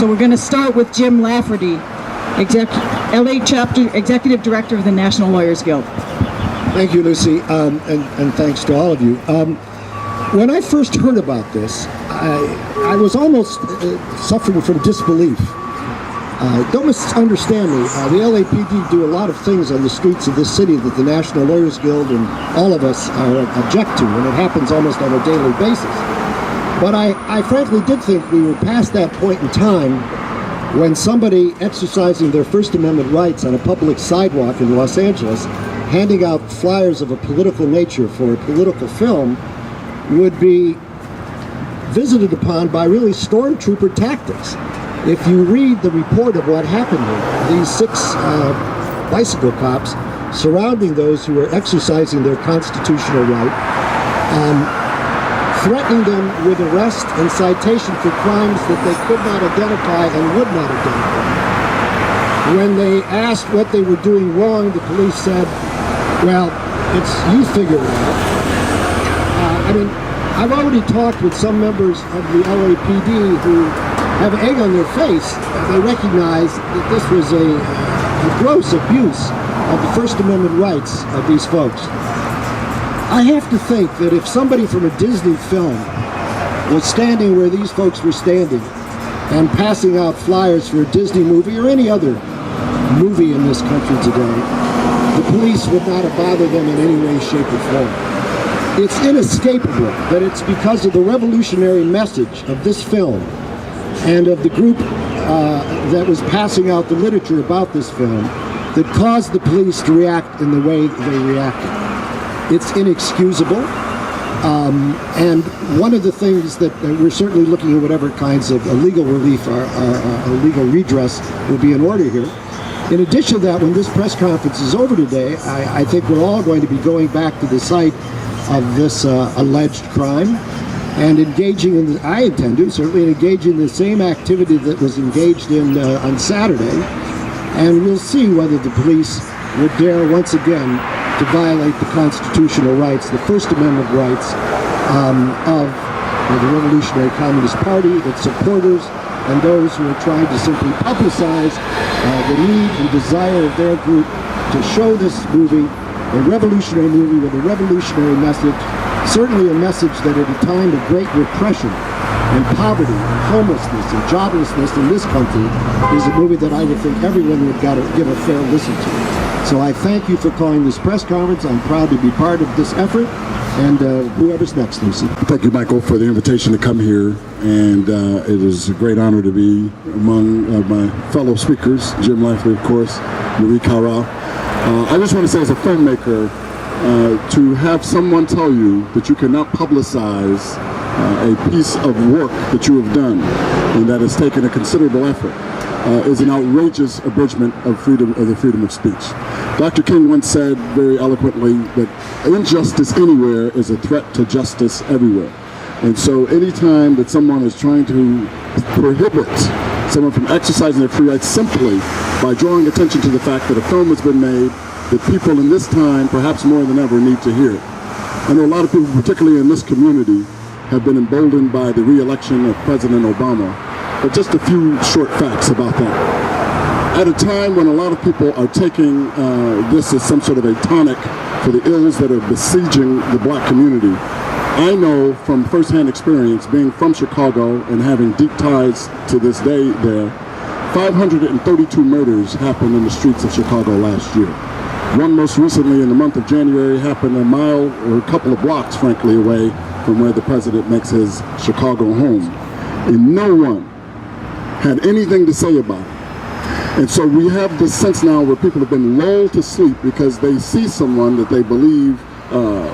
So we're going to start with Jim Lafferty, LA Chapter Executive Director of the National Lawyers Guild. Thank you, Lucy, and thanks to all of you. When I first heard about this, I was almost suffering from disbelief. Don't misunderstand me. The LAPD do a lot of things on the streets of this city that the National Lawyers Guild and all of us object to, and it happens almost on a daily basis. But I frankly did think we were past that point in time when somebody exercising their First Amendment rights on a public sidewalk in Los Angeles, handing out flyers of a political nature for a political film, would be visited upon by really stormtrooper tactics. If you read the report of what happened here, these 6 bicycle cops surrounding those who were exercising their constitutional right, threatening them with arrest and citation for crimes that they could not identify and would not identify. When they asked what they were doing wrong, the police said, well, you figure it out. I've already talked with some members of the LAPD who have egg on their face. They recognize that this was a gross abuse of the First Amendment rights of these folks. I have to think that if somebody from a Disney film was standing where these folks were standing and passing out flyers for a Disney movie or any other movie in this country today, the police would not have bothered them in any way, shape, or form. It's inescapable that it's because of the revolutionary message of this film and of the group that was passing out the literature about this film that caused the police to react in the way they reacted. It's inexcusable, and one of the things that we're certainly looking at whatever kinds of legal relief or legal redress will be in order here. In addition to that, when this press conference is over today, I think we're all going to be going back to the site of this alleged crime and engaging in, I intend to, certainly engage in the same activity that was engaged in on Saturday, and we'll see whether the police would dare once again to violate the constitutional rights, the First Amendment rights of the Revolutionary Communist Party, its supporters, and those who are trying to simply publicize the need and desire of their group to show this movie, a revolutionary movie with a revolutionary message, certainly a message that at a time of great repression and poverty and homelessness and joblessness in this country is a movie that I would think everyone would give a fair listen to. So I thank you for calling this press conference. I'm proud to be part of this effort. And whoever's next, Lucy. Thank you, Michael, for the invitation to come here. And it is a great honor to be among my fellow speakers, Jim Lafferty, of course, Meri Ka Ra. I just want to say, as a filmmaker, to have someone tell you that you cannot publicize a piece of work that you have done and that has taken a considerable effort is an outrageous abridgment of the freedom of speech. Dr. King once said very eloquently that injustice anywhere is a threat to justice everywhere. And so anytime that someone is trying to prohibit someone from exercising their free rights simply by drawing attention to the fact that a film has been made that people in this time, perhaps more than ever, need to hear. I know a lot of people, particularly in this community, have been emboldened by the re-election of President Obama. But just a few short facts about that. At a time when a lot of people are taking this as some sort of a tonic for the ills that are besieging the black community, I know from firsthand experience, being from Chicago and having deep ties to this day there, 532 murders happened in the streets of Chicago last year. One most recently in the month of January happened a mile or a couple of blocks, frankly, away from where the president makes his Chicago home. And no one had anything to say about it. And so we have this sense now where people have been lulled to sleep because they see someone that they believe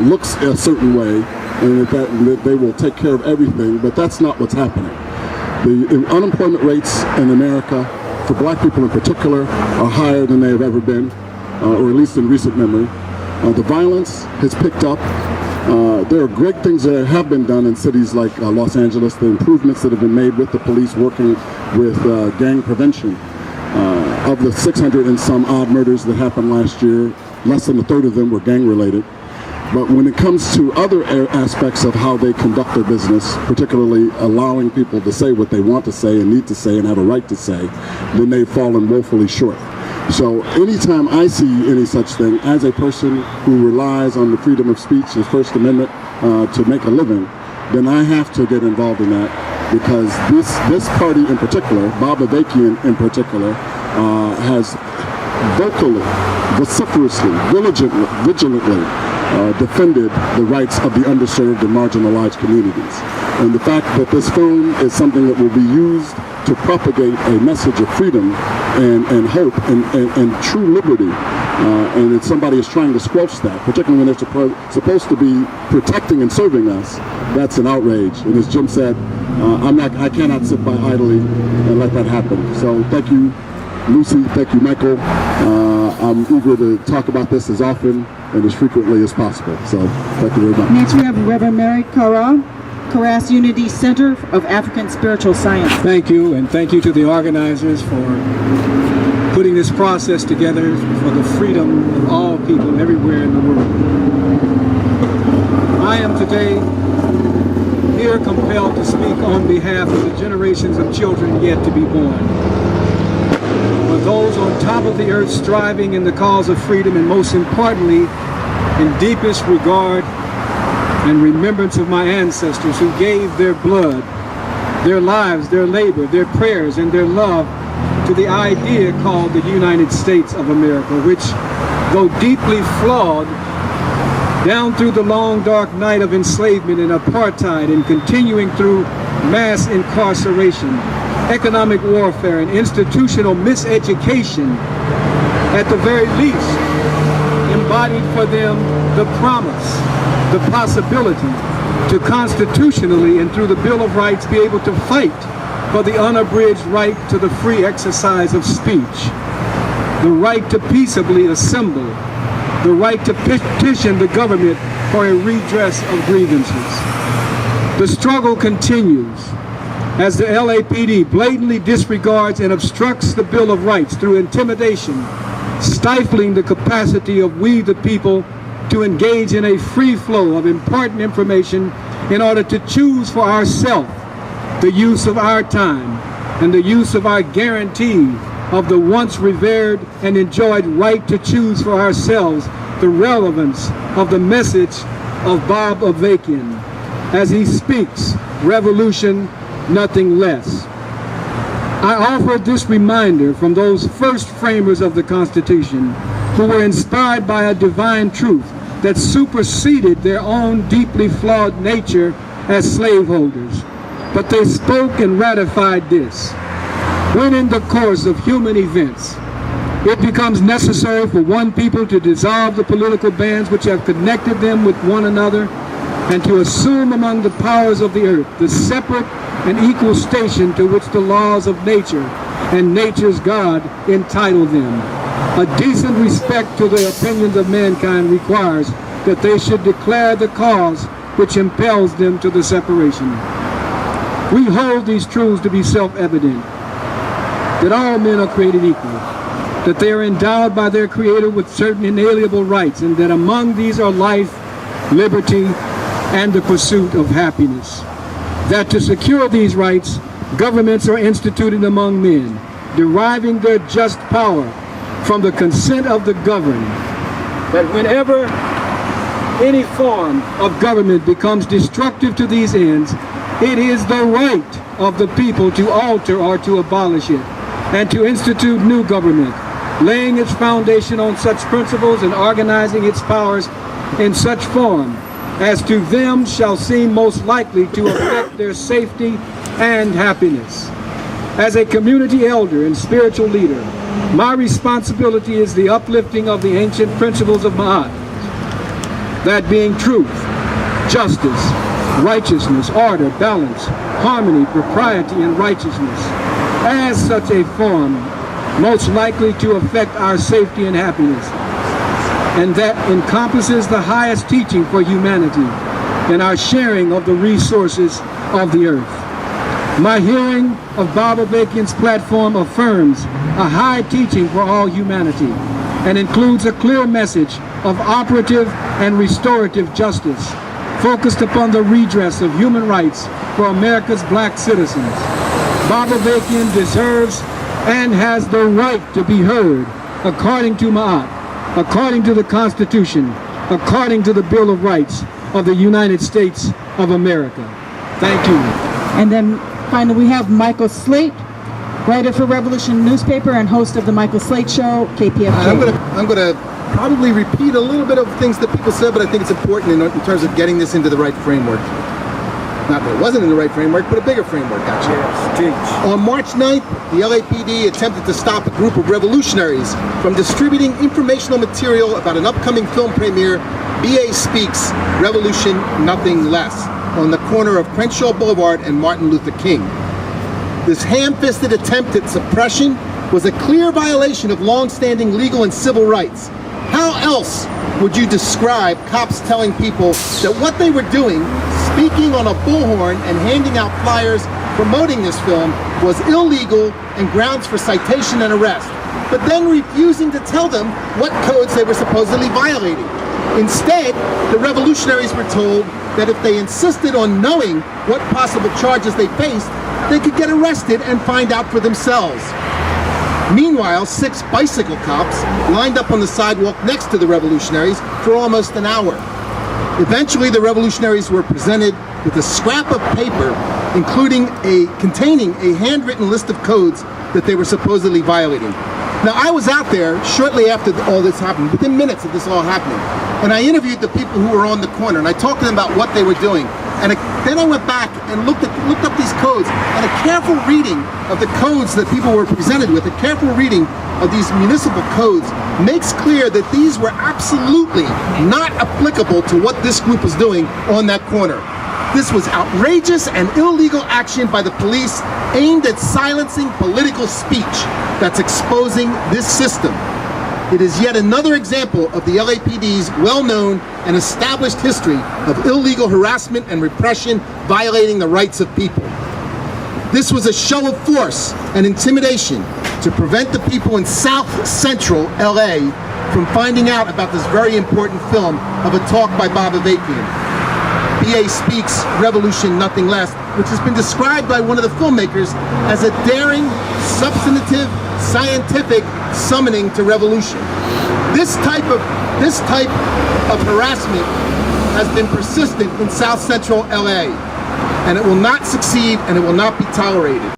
looks a certain way and that they will take care of everything, but that's not what's happening. The unemployment rates in America, for black people in particular, are higher than they have ever been, or at least in recent memory. The violence has picked up. There are great things that have been done in cities like Los Angeles, the improvements that have been made with the police working with gang prevention. Of the 600 and some odd murders that happened last year, less than a third of them were gang related. But when it comes to other aspects of how they conduct their business, particularly allowing people to say what they want to say and need to say and have a right to say, then they've fallen woefully short. So anytime I see any such thing, as a person who relies on the freedom of speech, the First Amendment, to make a living, then I have to get involved in that, because this party in particular, Bob Avakian in particular, has vocally, vociferously, vigilantly defended the rights of the underserved and marginalized communities. And the fact that this film is something that will be used to propagate a message of freedom and hope and true liberty, and if somebody is trying to squelch that, particularly when they're supposed to be protecting and serving us, that's an outrage. And as Jim said, I cannot sit by idly and let that happen. So thank you, Lucy. Thank you, Michael. I'm eager to talk about this as often and as frequently as possible. So thank you very much. Next we have Reverend Meri Ka Ra, KRST Unity Center of African Spiritual Science. Thank you, and thank you to the organizers for putting this process together for the freedom of all people everywhere in the world. I am today here compelled to speak on behalf of the generations of children yet to be born. For those on top of the earth striving in the cause of freedom, and most importantly, in deepest regard and remembrance of my ancestors who gave their blood, their lives, their labor, their prayers, and their love to the idea called the United States of America, which, though deeply flawed, down through the long dark night of enslavement and apartheid and continuing through mass incarceration, economic warfare, and institutional miseducation, at the very least, embodied for them the promise, the possibility to constitutionally and through the Bill of Rights be able to fight for the unabridged right to the free exercise of speech, the right to peaceably assemble, the right to petition the government for a redress of grievances. The struggle continues as the LAPD blatantly disregards and obstructs the Bill of Rights through intimidation, stifling the capacity of we the people to engage in a free flow of important information in order to choose for ourselves the use of our time and the use of our guarantee of the once revered and enjoyed right to choose for ourselves the relevance of the message of Bob Avakian as he speaks, revolution, nothing less. I offer this reminder from those first framers of the Constitution who were inspired by a divine truth that superseded their own deeply flawed nature as slaveholders. But they spoke and ratified this. When in the course of human events, it becomes necessary for one people to dissolve the political bands which have connected them with one another and to assume among the powers of the earth the separate and equal station to which the laws of nature and nature's God entitle them. A decent respect to the opinions of mankind requires that they should declare the cause which impels them to the separation. We hold these truths to be self-evident, that all men are created equal, that they are endowed by their Creator with certain inalienable rights, and that among these are life, liberty, and the pursuit of happiness. That to secure these rights, governments are instituted among men, deriving their just power from the consent of the governed, that whenever any form of government becomes destructive to these ends, it is the right of the people to alter or to abolish it, and to institute new government, laying its foundation on such principles and organizing its powers in such form as to them shall seem most likely to affect their safety and happiness. As a community elder and spiritual leader, my responsibility is the uplifting of the ancient principles of Ma'at, that being truth, justice, righteousness, order, balance, harmony, propriety, and righteousness, as such a form most likely to affect our safety and happiness, and that encompasses the highest teaching for humanity and our sharing of the resources of the earth. My hearing of Bob Avakian's platform affirms a high teaching for all humanity and includes a clear message of operative and restorative justice, focused upon the redress of human rights for America's black citizens. Bob Avakian deserves and has the right to be heard according to Ma'at, according to the Constitution, according to the Bill of Rights of the United States of America. Thank you. And then finally we have Michael Slate, writer for Revolution newspaper and host of the Michael Slate Show, KPFK. I'm gonna probably repeat a little bit of things that people said, but I think it's important in terms of getting this into the right framework. Not that it wasn't in the right framework, but a bigger framework, actually. Yes, On March 9th, the LAPD attempted to stop a group of revolutionaries from distributing informational material about an upcoming film premiere, BA Speaks, Revolution, Nothing Less, on the corner of Crenshaw Boulevard and Martin Luther King. This ham-fisted attempt at suppression was a clear violation of long-standing legal and civil rights. How else would you describe cops telling people that what they were doing, speaking on a bullhorn and handing out flyers promoting this film, was illegal and grounds for citation and arrest, but then refusing to tell them what codes they were supposedly violating? Instead, the revolutionaries were told that if they insisted on knowing what possible charges they faced, they could get arrested and find out for themselves. Meanwhile, 6 bicycle cops lined up on the sidewalk next to the revolutionaries for almost an hour. Eventually, the revolutionaries were presented with a scrap of paper containing a handwritten list of codes that they were supposedly violating. Now, I was out there shortly after all this happened, within minutes of this all happening, and I interviewed the people who were on the corner, and I talked to them about what they were doing. And then I went back and looked up these codes, and a careful reading of the codes that people were presented with, a careful reading of these municipal codes, makes clear that these were absolutely not applicable to what this group was doing on that corner. This was outrageous and illegal action by the police aimed at silencing political speech that's exposing this system. It is yet another example of the LAPD's well-known and established history of illegal harassment and repression violating the rights of people. This was a show of force and intimidation to prevent the people in South Central LA from finding out about this very important film of a talk by Bob Avakian. BA Speaks, Revolution, Nothing Less, which has been described by one of the filmmakers as a daring, substantive, scientific summoning to revolution. This type of harassment has been persistent in South Central LA, and it will not succeed and it will not be tolerated.